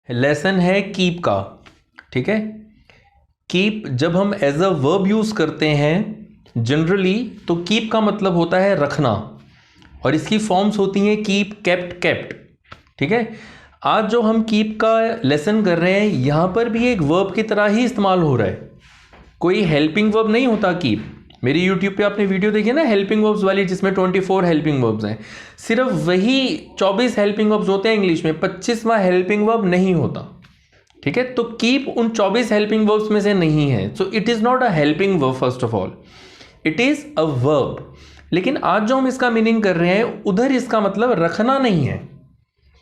Lesson है keep का। ठीक है, कीप जब हम एज अ वर्ब यूज करते हैं जनरली, तो कीप का मतलब होता है रखना, और इसकी फॉर्म्स होती हैं कीप, केप्ट, केप्ट। ठीक है, आज जो हम कीप का लेसन कर रहे हैं यहां पर भी एक वर्ब की तरह ही इस्तेमाल हो रहा है, कोई हेल्पिंग वर्ब नहीं होता कीप। मेरी यूट्यूब पे आपने वीडियो देखी ना हेल्पिंग वर्ब्स वाली, जिसमें 24 हेल्पिंग वर्ब्स हैं, सिर्फ वही 24 हेल्पिंग वर्ब्स होते हैं इंग्लिश में, 25वां हेल्पिंग वर्ब नहीं होता। ठीक है, तो कीप उन 24 हेल्पिंग वर्ब्स में से नहीं है, so it is not a helping verb first of all, it is a verb. लेकिन आज जो हम इसका मीनिंग कर रहे हैं उधर इसका मतलब रखना नहीं है,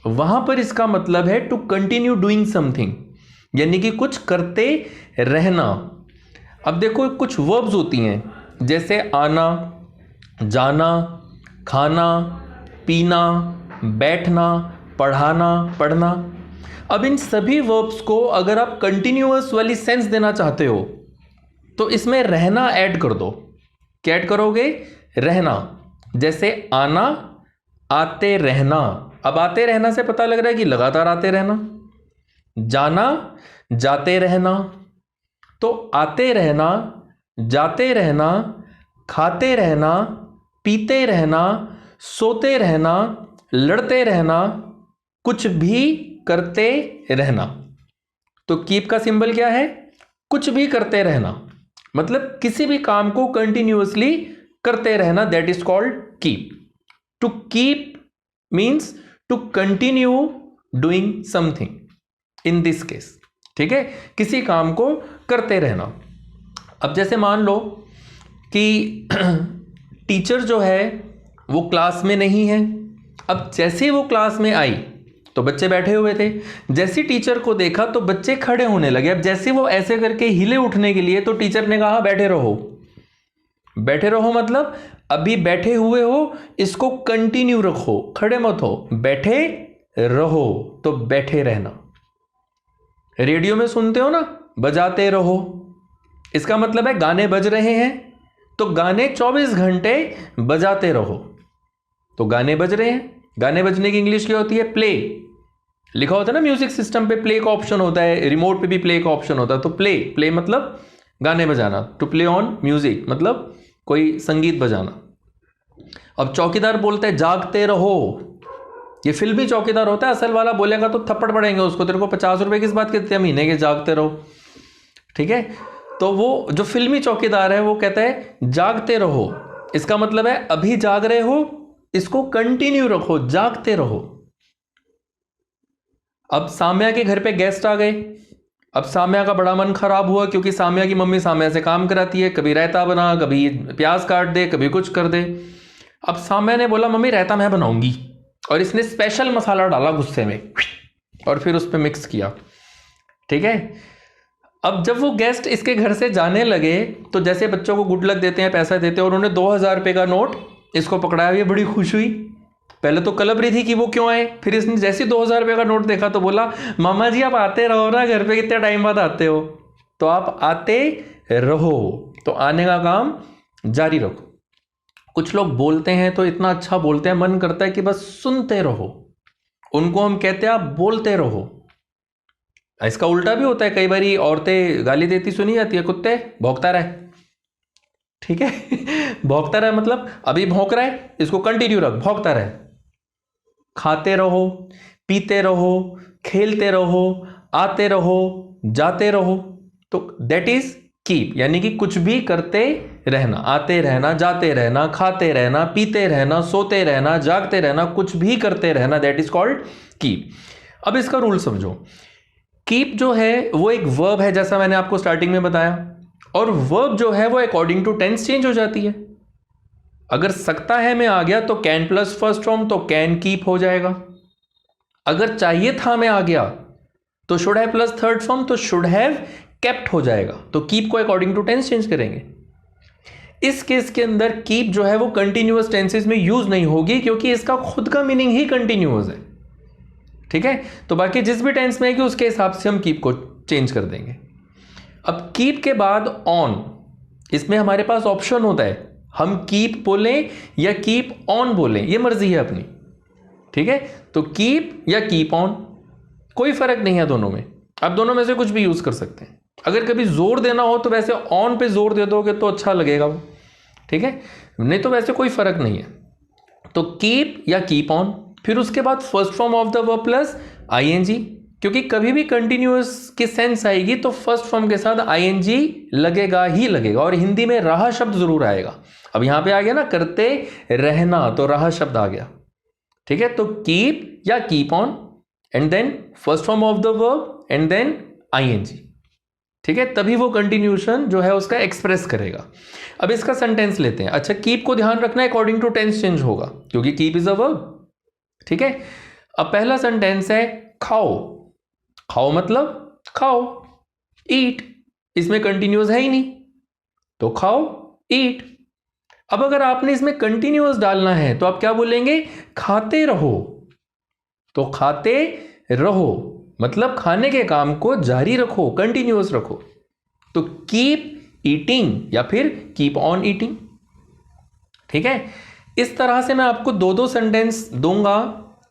वहां पर इसका मतलब है टू कंटिन्यू डूइंग समथिंग, यानी कि कुछ करते रहना। अब देखो कुछ वर्ब्स होती हैं जैसे आना, जाना, खाना, पीना, बैठना, पढ़ाना, पढ़ना। अब इन सभी वर्ब्स को अगर आप कंटिन्यूअस वाली सेंस देना चाहते हो तो इसमें रहना ऐड कर दो। क्या ऐड करोगे? रहना। जैसे आना, आते रहना। अब आते रहना से पता लग रहा है कि लगातार आते रहना। जाना, जाते रहना। तो आते रहना, जाते रहना, खाते रहना, पीते रहना, सोते रहना, लड़ते रहना, कुछ भी करते रहना। तो कीप का सिंबल क्या है? कुछ भी करते रहना, मतलब किसी भी काम को कंटिन्यूअसली करते रहना, that is called keep. To keep means to continue doing something in this case. ठीक है, किसी काम को करते रहना। अब जैसे मान लो कि टीचर जो है वो क्लास में नहीं है। अब जैसे वो क्लास में आई तो बच्चे बैठे हुए थे, जैसे टीचर को देखा तो बच्चे खड़े होने लगे। अब जैसे वो ऐसे करके हिले उठने के लिए, तो टीचर ने कहा बैठे रहो। बैठे रहो मतलब अभी बैठे हुए हो, इसको कंटिन्यू रखो, खड़े मत हो, बैठे रहो, तो बैठे रहना। रेडियो में सुनते हो ना, बजाते रहो, इसका मतलब है गाने बज रहे हैं तो गाने 24 घंटे बजाते रहो। तो गाने बज रहे हैं, गाने बजने की इंग्लिश क्या होती है? प्ले। लिखा होता है ना म्यूजिक सिस्टम पे प्ले का ऑप्शन होता है, रिमोट पे भी प्ले का ऑप्शन होता है। तो प्ले, प्ले मतलब गाने बजाना। टू प्ले ऑन म्यूजिक मतलब कोई संगीत बजाना। अब चौकीदार बोलते हैं जागते रहो, ये फिल्मी चौकीदार होता है, असल वाला बोलेगा तो थप्पड़ पड़ेंगे उसको, तेरे को 50 रुपए किस बात के देते हैं महीने के, जागते रहो। ठीक है, तो वो जो फिल्मी चौकीदार है वो कहता है जागते रहो, इसका मतलब है अभी जाग रहे हो, इसको कंटिन्यू रखो, जागते रहो। अब साम्या के घर पे गेस्ट आ गए। अब साम्या का बड़ा मन खराब हुआ क्योंकि साम्या की मम्मी साम्या से काम कराती है, कभी रायता बना, कभी प्याज काट दे, कभी कुछ कर दे। अब साम्या ने बोला मम्मी रायता मैं बनाऊंगी, और इसने स्पेशल मसाला डाला गुस्से में और फिर उस पर मिक्स किया। ठीक है, अब जब वो गेस्ट इसके घर से जाने लगे तो जैसे बच्चों को गुड लक देते हैं, पैसा देते हैं, और उन्होंने 2000 रुपये का नोट इसको पकड़ाया, ये बड़ी खुश हुई। पहले तो कलप रही थी कि वो क्यों आए, फिर इसने जैसे 2000 रुपये का नोट देखा तो बोला मामा जी आप आते रहो ना, घर पे कितने टाइम बाद आते हो, तो आप आते रहो, तो आने का काम जारी रखो। कुछ लोग बोलते हैं तो इतना अच्छा बोलते हैं, मन करता है कि बस सुनते रहो, उनको हम कहते हैं आप बोलते रहो। इसका उल्टा भी होता है, कई बार औरतें गाली देती सुनी जाती है, कुत्ते भौंकता रहे। ठीक है भौंकता रहे मतलब अभी भौंक रहा है, इसको कंटिन्यू रख, भौंकता रहे। खाते रहो, पीते रहो, खेलते रहो, आते रहो, जाते रहो, तो दैट इज कीप, यानी कि कुछ भी करते रहना, आते रहना, जाते रहना, खाते रहना, पीते रहना, सोते रहना, जागते रहना, कुछ भी करते रहना, दैट इज कॉल्ड कीप। अब इसका रूल समझो। कीप जो है वो एक वर्ब है, जैसा मैंने आपको स्टार्टिंग में बताया, और वर्ब जो है वो अकॉर्डिंग टू टेंस चेंज हो जाती है। अगर सकता है में आ गया तो कैन प्लस फर्स्ट फॉर्म तो कैन कीप हो जाएगा। अगर चाहिए था में आ गया तो should have plus third form तो शुड हैव केप्ट हो जाएगा। तो कीप को अकॉर्डिंग टू टेंस चेंज करेंगे। इस केस के अंदर कीप जो है वो कंटिन्यूअस टेंसेस में यूज नहीं होगी, क्योंकि इसका खुद का मीनिंग ही कंटिन्यूअस है। ठीक है, तो बाकी जिस भी टेंस में है कि उसके हिसाब से हम कीप को चेंज कर देंगे। अब कीप के बाद ऑन, इसमें हमारे पास ऑप्शन होता है, हम कीप बोलें या कीप ऑन बोलें, ये मर्जी है अपनी। ठीक है, तो कीप या कीप ऑन। कोई फर्क नहीं है दोनों में, आप दोनों में से कुछ भी यूज कर सकते हैं। अगर कभी जोर देना हो तो वैसे ऑन पे जोर दे दोगे तो अच्छा लगेगा वो, ठीक है, नहीं तो वैसे कोई फर्क नहीं है। तो कीप या कीप ऑन, फिर उसके बाद first form of the verb plus ING, क्योंकि कभी भी कंटिन्यूअस की सेंस आएगी तो फर्स्ट फॉर्म के साथ आईएनजी लगेगा ही लगेगा, और हिंदी में रहा शब्द जरूर आएगा। अब यहां पे आ गया ना करते रहना, तो रहा शब्द आ गया, ठीक है। तो कीप या keep on and then first form of the verb and then ING, ठीक है, तभी वो कंटिन्यूशन जो है उसका एक्सप्रेस करेगा। अब इसका सेंटेंस लेते हैं। अच्छा, कीप को ध्यान रखना, अकॉर्डिंग टू टेंस चेंज होगा, क्योंकि कीप इज अ वर्ब, ठीक है। अब पहला सेंटेंस है खाओ। खाओ मतलब खाओ, ईट, इसमें कंटिन्यूअस है ही नहीं, तो खाओ ईट। अब अगर आपने इसमें कंटिन्यूअस डालना है तो आप क्या बोलेंगे, खाते रहो। तो खाते रहो मतलब खाने के काम को जारी रखो, कंटिन्यूअस रखो। तो कीप ईटिंग या फिर कीप ऑन ईटिंग, ठीक है। इस तरह से मैं आपको दो दो सेंटेंस दूंगा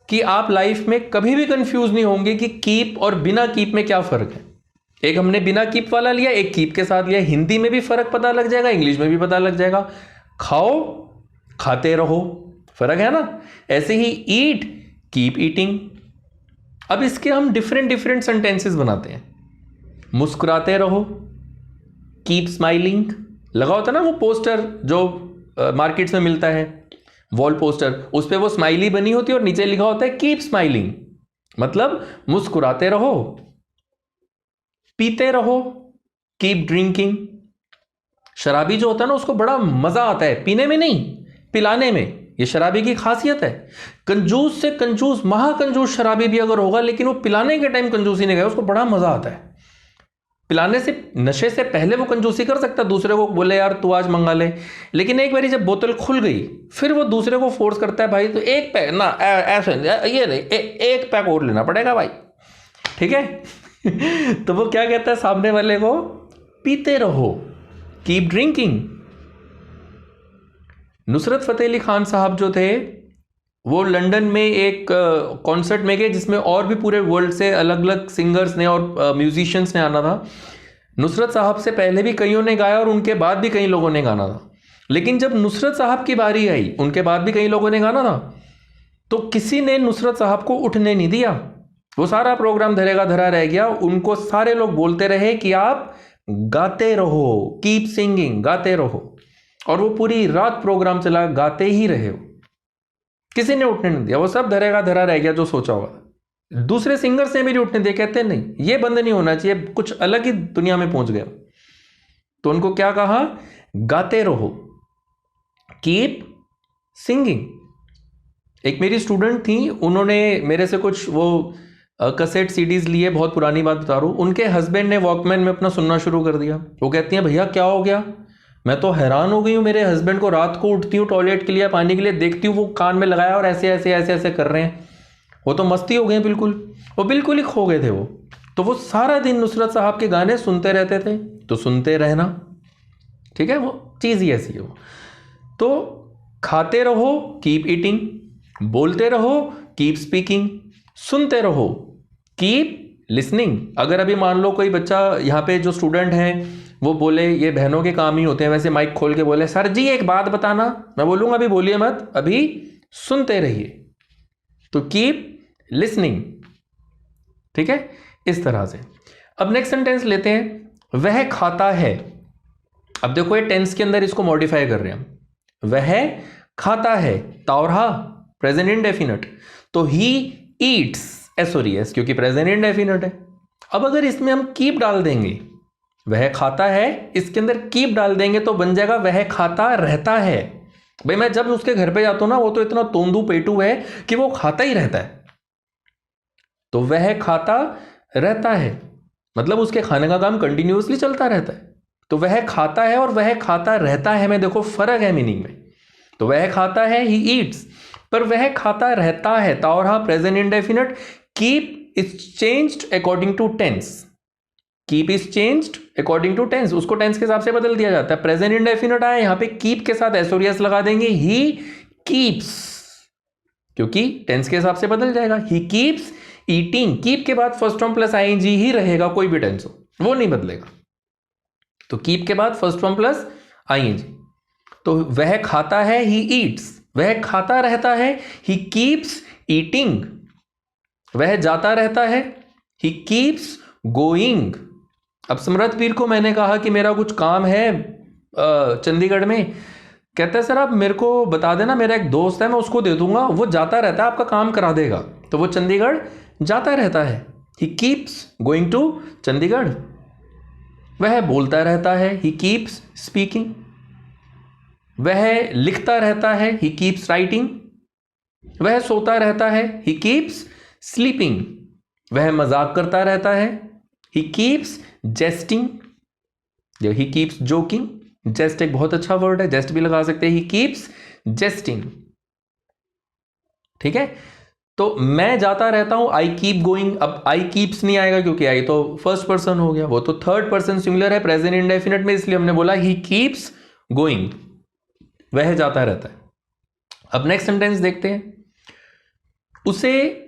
कि आप लाइफ में कभी भी कंफ्यूज नहीं होंगे कि कीप और बिना कीप में क्या फर्क है। एक हमने बिना कीप वाला लिया, एक कीप के साथ लिया, हिंदी में भी फर्क पता लग जाएगा, इंग्लिश में भी पता लग जाएगा। खाओ खाते रहो, फर्क है ना। ऐसे ही ईट कीप ईटिंग। अब इसके हम डिफरेंट डिफरेंट सेंटेंसेस बनाते हैं। मुस्कुराते रहो, कीप स्माइलिंग, लगा होता है ना वो पोस्टर जो मार्केट्स में मिलता है, वॉल पोस्टर, उस पे वो स्माइली बनी होती है और नीचे लिखा होता है कीप स्माइलिंग, मतलब मुस्कुराते रहो। पीते रहो, कीप ड्रिंकिंग। शराबी जो होता है ना उसको बड़ा मजा आता है पीने में, नहीं पिलाने में, ये शराबी की खासियत है। कंजूस से कंजूस, महाकंजूस शराबी भी अगर होगा लेकिन वो पिलाने के टाइम कंजूसी नहीं गया, उसको बड़ा मजा आता है। पिलाने से, नशे से पहले वो कंजूसी कर सकता है, दूसरे को बोले यार तू आज मंगा ले, लेकिन एक बारी जब बोतल खुल गई फिर वो दूसरे को फोर्स करता है, भाई तो एक पैक ना, ऐसे ये नहीं, एक पैक और लेना पड़ेगा भाई, ठीक है। तो वो क्या कहता है सामने वाले को, पीते रहो, कीप ड्रिंकिंग। नुसरत फतेह अली खान साहब जो थे वो लंदन में एक कॉन्सर्ट में गए जिसमें और भी पूरे वर्ल्ड से अलग अलग सिंगर्स ने और म्यूजिशियंस ने आना था। नुसरत साहब से पहले भी कईयों ने गाया और उनके बाद भी कई लोगों ने गाना था, लेकिन जब नुसरत साहब की बारी आई उनके बाद भी कई लोगों ने गाना था, तो किसी ने नुसरत साहब को उठने नहीं दिया। वो सारा प्रोग्राम धरेगा धरा रह गया। उनको सारे लोग बोलते रहे कि आप गाते रहो, कीप सिंगिंग, गाते रहो, और वो पूरी रात प्रोग्राम चला, गाते ही रहे हो, किसी ने उठने नहीं दिया। वो सब धरेगा धरा रह गया जो सोचा होगा। दूसरे सिंगर्स ने भी उठने दिया, कहते नहीं ये बंद नहीं होना चाहिए, कुछ अलग ही दुनिया में पहुंच गया। तो उनको क्या कहा, गाते रहो, कीप सिंगिंग। एक मेरी स्टूडेंट थी, उन्होंने मेरे से कुछ वो कैसेट सीडीज लिए, बहुत पुरानी बात बता रहा हूँ। उनके हस्बैंड ने वॉकमैन में अपना सुनना शुरू कर दिया। वो कहती हैं भैया क्या हो गया, मैं तो हैरान हो गई हूँ, मेरे हस्बैंड को रात को उठती हूँ टॉयलेट के लिए पानी के लिए, देखती हूँ वो कान में लगाया और ऐसे ऐसे ऐसे ऐसे कर रहे हैं, वो तो मस्ती हो गए बिल्कुल, वो बिल्कुल ही खो गए थे वो। तो वो सारा दिन नुसरत साहब के गाने सुनते रहते थे। तो सुनते रहना, ठीक है, वो चीज़ ही ऐसी है वो। तो खाते रहो, कीप ईटिंग, बोलते रहो, कीप स्पीकिंग, सुनते रहो, कीप लिसनिंग। अगर अभी मान लो कोई बच्चा यहाँ पे जो स्टूडेंट हैं वो बोले, ये बहनों के काम ही होते हैं वैसे, माइक खोल के बोले सर जी एक बात बताना, मैं बोलूँगा अभी बोलिए मत, अभी सुनते रहिए। तो कीप लिसनिंग, ठीक है, इस तरह से। अब नेक्स्ट सेंटेंस लेते हैं, वह खाता है। अब देखो ये टेंस के अंदर इसको मॉडिफाई कर रहे हैं हम। वह खाता है, तावरहा प्रेजेंट इंडेफिनिट, तो ही ईट्स, एस क्योंकि प्रेजेंट इंडेफिनिट है। अब अगर इसमें हम कीप डाल देंगे, वह खाता है, इसके अंदर कीप डाल देंगे तो बन जाएगा वह खाता रहता है। भाई मैं जब उसके घर पे जाता हूं ना, वो तो इतना तोंदू पेटू है कि वो खाता ही रहता है। तो वह खाता रहता है मतलब उसके खाने का काम कंटिन्यूअसली चलता रहता है। तो वह खाता है और वह खाता रहता है में देखो फर्क है मीनिंग में। तो वह खाता है, ही ईट्स, पर वह खाता रहता है, तावरहा present indefinite. Keep is changed according to tense, keep is changed according to tense, उसको टेंस के हिसाब से बदल दिया जाता है। प्रेजेंट इंडेफिनिट आया, यहां पे कीप के साथ एसोरियस लगा देंगे, ही कीप्स, क्योंकि टेंस के हिसाब से बदल जाएगा। ही कीप्स ईटिंग, कीप के बाद फर्स्ट फॉर्म प्लस आईएनजी ही रहेगा, कोई भी टेंस हो वो नहीं बदलेगा। तो कीप के बाद फर्स्ट फॉर्म प्लस आईएनजी। तो वह खाता है, ही ईट्स, वह खाता रहता है, ही कीप्स ईटिंग। वह जाता रहता है, ही कीप्स गोइंग। अब समृद्धवीर को मैंने कहा कि मेरा कुछ काम है चंडीगढ़ में, कहता है सर आप मेरे को बता देना, मेरा एक दोस्त है मैं उसको दे दूंगा, वो जाता रहता है आपका काम करा देगा। तो वो चंडीगढ़ जाता रहता है, he keeps going to Chandigarh. वह बोलता रहता है, ही कीप्स स्पीकिंग। वह लिखता रहता है, ही कीप्स राइटिंग। वह सोता रहता है, ही कीप्स स्लीपिंग। वह मजाक करता रहता है, he keeps jesting, he keeps joking. Jest एक बहुत अच्छा वर्ड है, जेस्ट भी लगा सकते हैं, ही कीप्स जेस्टिंग। ठीक है, तो मैं जाता रहता हूं, आई कीप गोइंग। अब आई कीप्स नहीं आएगा क्योंकि आई तो फर्स्ट पर्सन हो गया, वो तो थर्ड पर्सन सिंगुलर है प्रेजेंट इंडेफिनिट में, इसलिए हमने बोला ही कीप्स गोइंग, वह जाता रहता है। अब नेक्स्ट सेंटेंस देखते हैं, उसे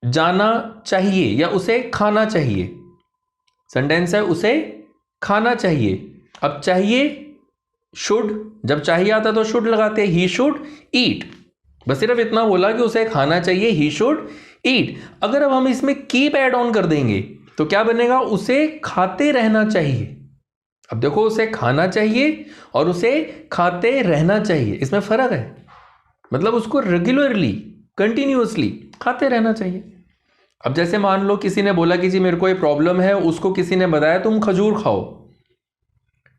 जाना चाहिए या उसे खाना चाहिए। सेंटेंस है उसे खाना चाहिए। अब चाहिए शुड, जब चाहिए आता तो शुड लगाते हैं, ही शुड ईट। बस सिर्फ इतना बोला कि उसे खाना चाहिए, ही शुड ईट। अगर अब हम इसमें कीप ऐड ऑन कर देंगे तो क्या बनेगा, उसे खाते रहना चाहिए। अब देखो, उसे खाना चाहिए और उसे खाते रहना चाहिए, इसमें फर्क है। मतलब उसको रेगुलरली कंटिन्यूअसली खाते रहना चाहिए। अब जैसे मान लो किसी ने बोला कि जी मेरे को ये प्रॉब्लम है, उसको किसी ने बताया तुम खजूर खाओ।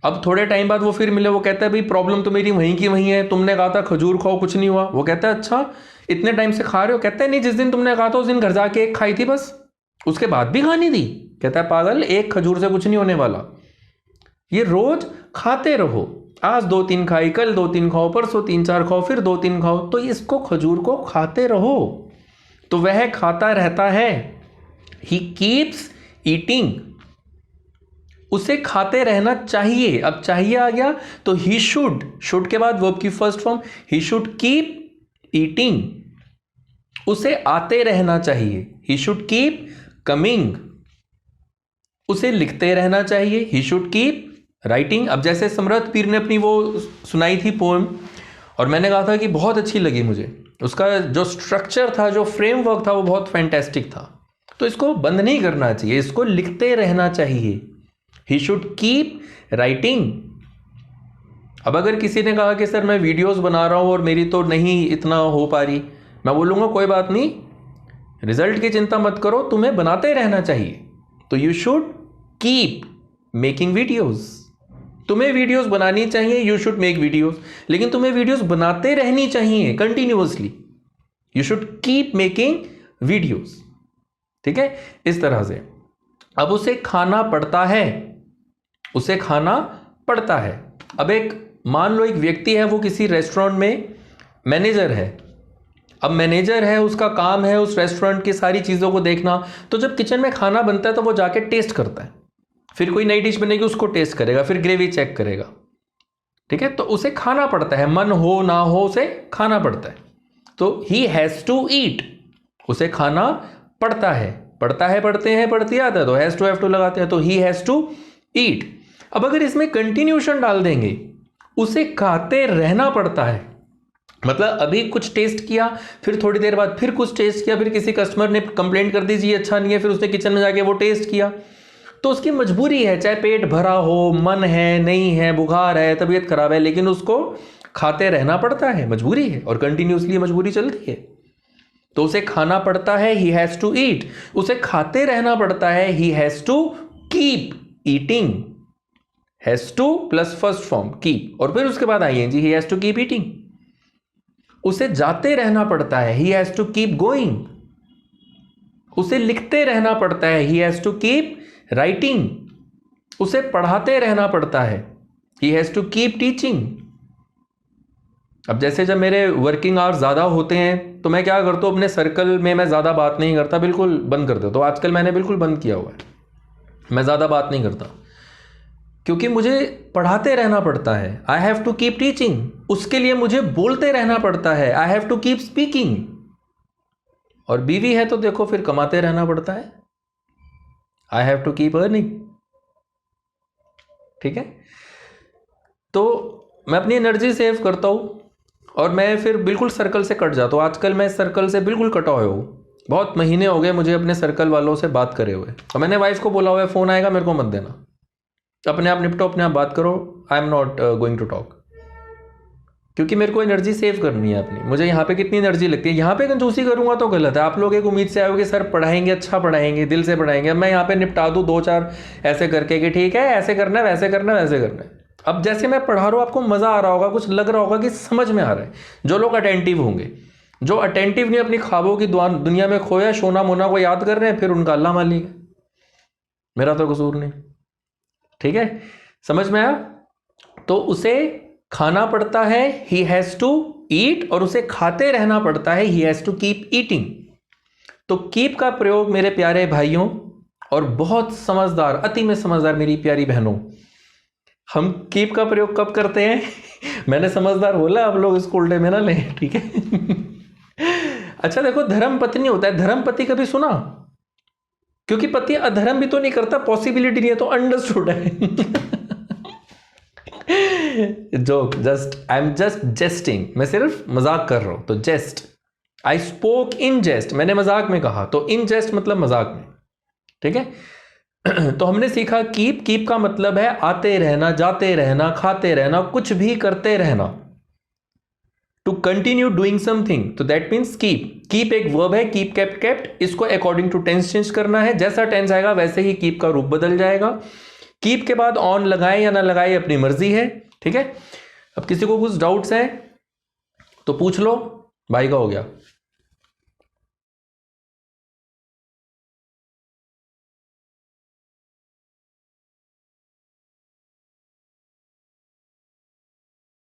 अब थोड़े टाइम बाद वो फिर मिले, वो कहता है भाई प्रॉब्लम तो मेरी वहीं की वहीं है, तुमने कहा था खजूर खाओ कुछ नहीं हुआ। वो कहता है अच्छा इतने टाइम से खा रहे हो? कहता है नहीं, जिस दिन तुमने कहा था उस दिन घर जाके एक खाई थी बस, उसके बाद भी खानी थी। कहता है पागल, एक खजूर से कुछ नहीं होने वाला, ये रोज खाते रहो। आज 2-3 खाई, कल 2-3 खाओ, परसों 3-4 खाओ, फिर 2-3 खाओ, तो इसको खजूर को खाते रहो। तो वह खाता रहता है, ही कीप्स ईटिंग। उसे खाते रहना चाहिए। अब चाहिए आ गया तो ही शुड, शुड के बाद वर्ब की first form, he should keep eating. उसे आते रहना चाहिए, ही शुड कीप कमिंग। उसे लिखते रहना चाहिए, ही शुड कीप राइटिंग। अब जैसे समृद्धवीर ने अपनी वो सुनाई थी पोएम, और मैंने कहा था कि बहुत अच्छी लगी मुझे, उसका जो स्ट्रक्चर था, जो फ्रेमवर्क था, वो बहुत फैंटेस्टिक था। तो इसको बंद नहीं करना चाहिए, इसको लिखते रहना चाहिए, ही शुड कीप राइटिंग। अब अगर किसी ने कहा कि सर मैं वीडियोस बना रहा हूं और मेरी तो नहीं इतना हो पा रही, मैं बोलूंगा कोई बात नहीं, रिजल्ट की चिंता मत करो, तुम्हें बनाते रहना चाहिए। तो you should keep making videos. तुम्हें वीडियोस बनानी चाहिए, यू शुड मेक वीडियोस, लेकिन तुम्हें वीडियोस बनाते रहनी चाहिए continuously, you should keep making videos. ठीक है, इस तरह से। अब उसे खाना पड़ता है, उसे खाना पड़ता है। अब एक मान लो एक व्यक्ति है, वो किसी रेस्टोरेंट में मैनेजर है। अब मैनेजर है, उसका काम है उस रेस्टोरेंट की सारी चीज़ों को देखना। तो जब किचन में खाना बनता है तो वो जाके टेस्ट करता है, फिर कोई नई डिश बनेगी उसको टेस्ट करेगा, फिर ग्रेवी चेक करेगा। ठीक है, तो उसे खाना पड़ता है, मन हो ना हो उसे खाना पड़ता है। तो ही हैज़ टू ईट, उसे खाना पड़ता है, पढ़ता है, पढ़ते हैं, पढ़ती आता है तो हैज़ टू हैव टू लगाते हैं, तो ही हैज़ टू ईट। अब अगर इसमें कंटिन्यूशन डाल देंगे, उसे खाते रहना पड़ता है, मतलब अभी कुछ टेस्ट किया, फिर थोड़ी देर बाद फिर कुछ टेस्ट किया, फिर किसी कस्टमर ने कंप्लेंट कर दी जी अच्छा नहीं है, फिर उसने किचन में जाके वो टेस्ट किया, तो उसकी मजबूरी है, चाहे पेट भरा हो, मन है, नहीं है, बुखार है, तबीयत खराब है, लेकिन उसको खाते रहना पड़ता है, मजबूरी है, और कंटिन्यूसली मजबूरी चलती है। तो उसे खाना पड़ता है, ही हैज़ टू ईट। उसे खाते रहना पड़ता है, he has to keep eating. Has to plus first form keep, और फिर उसके बाद ING, he has to keep eating. उसे जाते रहना पड़ता है, he has to keep going. उसे लिखते रहना पड़ता है, he has to keep writing. उसे पढ़ाते रहना पड़ता है, he has to keep teaching. अब जैसे जब मेरे वर्किंग आवर्स ज़्यादा होते हैं तो मैं क्या करता हूँ, अपने सर्कल में मैं ज़्यादा बात नहीं करता, बिल्कुल बंद कर देता हूँ। आजकल मैंने बिल्कुल बंद किया हुआ है, मैं ज़्यादा बात नहीं करता, क्योंकि मुझे पढ़ाते रहना पड़ता है। I have to keep teaching, उसके लिए मुझे बोलते रहना पड़ता है, I have to keep speaking. और बीवी है तो देखो फिर कमाते रहना पड़ता है, I have to keep earning. ठीक है, तो मैं अपनी एनर्जी सेव करता हूँ और मैं फिर बिल्कुल सर्कल से कट जाता हूँ। आजकल मैं इस सर्कल से बिल्कुल कटा हुआ हूँ, बहुत महीने हो गए मुझे अपने सर्कल वालों से बात करे हुए। और मैंने वाइफ को बोला हुआ है फ़ोन आएगा मेरे को मत देना, अपने आप निपटो, अपने आप बात करो, I am not going to talk. क्योंकि मेरे को एनर्जी सेव करनी है अपनी। मुझे यहाँ पे कितनी एनर्जी लगती है, यहाँ पे कंजूसी करूँगा तो गलत है। आप लोग एक उम्मीद से आए हो कि सर पढ़ाएंगे, अच्छा पढ़ाएंगे, दिल से पढ़ाएंगे। अब मैं यहाँ पे निपटा दूँ 2-4 ऐसे करके कि ठीक है ऐसे करना है, वैसे करना है, वैसे करना है। अब जैसे मैं पढ़ा रहा हूँ आपको मज़ा आ रहा होगा, कुछ लग रहा होगा कि समझ में आ रहा है। जो लोग अटेंटिव होंगे, जो अटेंटिव नहीं अपनी ख्वाबों की दुनिया में खोया, सोना मोना को याद कर रहे हैं, फिर उनका अल्लाह मालिक है, मेरा तो कसूर नहीं। ठीक है, समझ में आया? तो उसे खाना पड़ता है, ही हैज़ टू ईट, और उसे खाते रहना पड़ता है, he has to keep eating. तो कीप का प्रयोग मेरे प्यारे भाइयों और बहुत समझदार, अति में समझदार मेरी प्यारी बहनों, हम कीप का प्रयोग कब करते हैं? मैंने समझदार बोला, आप लोग स्कूल डे में ना लें, ठीक है? अच्छा देखो, धर्म पत्नी होता है, धर्म पति कभी सुना? क्योंकि पति अधर्म भी तो नहीं करता, पॉसिबिलिटी नहीं है, तो अंडरस्टूड है। Joke, just I am just jesting, मैं सिर्फ मजाक कर रहा हूं। तो जेस्ट, आई स्पोक इन जेस्ट, मैंने मजाक में कहा, तो इन जेस्ट मतलब मजाक में। ठीक है, तो हमने सीखा कीप, कीप का मतलब है आते रहना, जाते रहना, खाते रहना, कुछ भी करते रहना। टू कंटिन्यू डूइंग समथिंग, तो दैट मीन्स कीप। कीप एक वर्ब है, कीप, केप्ट, केप्ट, इसको अकॉर्डिंग टू टेंस चेंज करना है। जैसा टेंस आएगा वैसे ही कीप का रूप बदल जाएगा। कीप के बाद ऑन लगाए या ना लगाए अपनी मर्जी है। ठीक है, अब किसी को कुछ डाउट्स है तो पूछ लो, भाई का हो गया।